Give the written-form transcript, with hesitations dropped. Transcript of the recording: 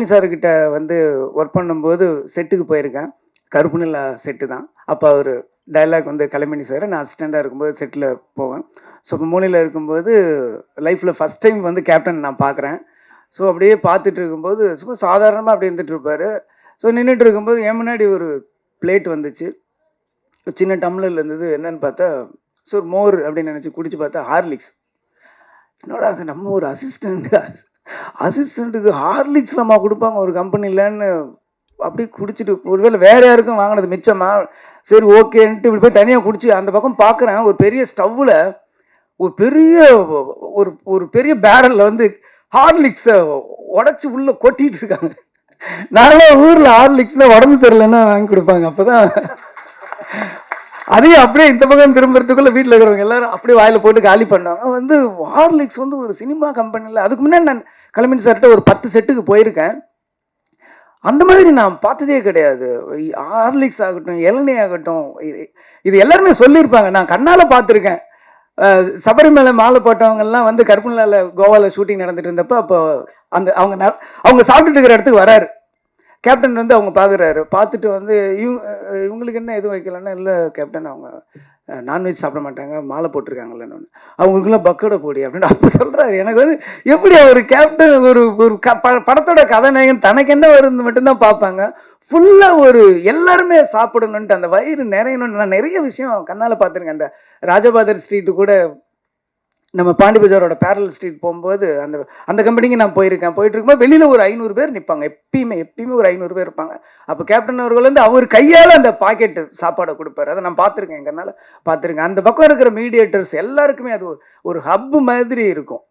சார்கிட்ட வந்து ஒர்க் பண்ணும்போது செட்டுக்கு போயிருக்கேன். கருப்பு நிலா செட்டு தான். அப்போ அவர் டயலாக் வந்து கலைமணி சார், நான் அசிஸ்டண்ட்டாக இருக்கும்போது செட்டில் போவேன். ஸோ இப்போ மூலையில் இருக்கும்போது லைஃப்பில் ஃபஸ்ட் டைம் வந்து கேப்டன் நான் பார்க்குறேன். ஸோ அப்படியே பார்த்துட்டு இருக்கும்போது சும்மா சாதாரணமாக அப்படியே இருந்துட்டு இருப்பார். ஸோ நின்றுட்டு இருக்கும்போது என் முன்னாடி ஒரு பிளேட் வந்துச்சு. ஒரு சின்ன டம்ளரில் இருந்தது. என்னன்னு பார்த்தா ஸோ மோர் அப்படின்னு நினச்சி குடிச்சு பார்த்தா ஹார்லிக்ஸ். என்னடா அது நம்ம ஒரு அசிஸ்டண்ட்டுக்கு ஹார்லிக்ஸ் நம்ம கொடுப்பாங்க ஒரு கம்பெனிலன்னு அப்படியே குடிச்சிட்டு ஒருவேளை வேறு யாருக்கும் வாங்கினது மிச்சமா சரி ஓகேன்ட்டு இப்படி போய் தனியாக குடிச்சு அந்த பக்கம் பார்க்குறேன். ஒரு பெரிய ஸ்டவ்வில் ஒரு பெரிய ஒரு ஒரு பெரிய பேரலில் வந்து ஹார்லிக்ஸை உடச்சி உள்ளே கொட்டிகிட்டு இருக்காங்க. நானும் ஊரில் ஹார்லிக்ஸில் உடம்பு சரியில்லைன்னா வாங்கி கொடுப்பாங்க. அப்போ தான் அதையும் அப்படியே இந்த பக்கம் திரும்புறதுக்குள்ளே வீட்டில் இருக்கிறவங்க எல்லாரும் அப்படியே வாயில் போட்டு காலி பண்ணாங்க. வந்து ஹார்லிக்ஸ் வந்து ஒரு சினிமா கம்பெனியில் அதுக்கு முன்னாடி நான் கலைமணி சார்கிட்ட ஒரு 10 செட்டுக்கு போயிருக்கேன். அந்த மாதிரி நான் பார்த்ததே கிடையாது. ஹார்லிக்ஸ் ஆகட்டும், இளநீ ஆகட்டும், இது எல்லாருமே சொல்லியிருப்பாங்க. நான் கண்ணால் பார்த்துருக்கேன். சபரிமலை மாலை போட்டவங்கெல்லாம் வந்து கருப்புநிலாவில் கோவாவில் ஷூட்டிங் நடந்துட்டு இருந்தப்போ அப்போ அந்த அவங்க சாப்பிட்டுட்டு இருக்கிற இடத்துக்கு வராரு. கேப்டன் வந்து அவங்க பார்க்குறாரு. பார்த்துட்டு வந்து இவங்களுக்கு என்ன எதுவும் வைக்கலன்னா, இல்லை கேப்டன் அவங்க நான்வெஜ் சாப்பிட மாட்டாங்க, மாலை போட்டிருக்காங்கல்லன்னு. அவங்களுக்குலாம் பக்கோடை போடி அப்படின்னு அப்போ சொல்கிறாரு. எனக்கு வந்து எப்படி ஒரு கேப்டன் ஒரு ஒரு படத்தோட கதாநாயகன் தனக்கு என்ன வருது மட்டும்தான் பார்ப்பாங்க. ஃபுல்லாக ஒரு எல்லாருமே சாப்பிடணுன்ட்டு அந்த வயிறு நிறையணும்னு நான் நிறைய விஷயம் கண்ணால் பார்த்துருக்கேன். அந்த ராஜபாதர் ஸ்ட்ரீட்டு கூட நம்ம பாண்டி பஜாரோட பேரல் ஸ்ட்ரீட் போகும்போது அந்த கம்பெனிக்கு நான் போயிருக்கேன். போயிட்டு இருக்கும்போது வெளியில் ஒரு 500 பேர் நிற்பாங்க. எப்பயுமே ஒரு 500 பேர் இருப்பாங்க. அப்போ கேப்டன் அவர்கள் வந்து அவர் கையால் அந்த பாக்கெட்டு சாப்பாடை கொடுப்பாரு. அதை நான் பார்த்துருக்கேன், எங்கனால பார்த்துருக்கேன். அந்த பக்கம் இருக்கிற மீடியேட்டர்ஸ் எல்லாருக்குமே அது ஒரு ஹப்பு மாதிரி இருக்கும்.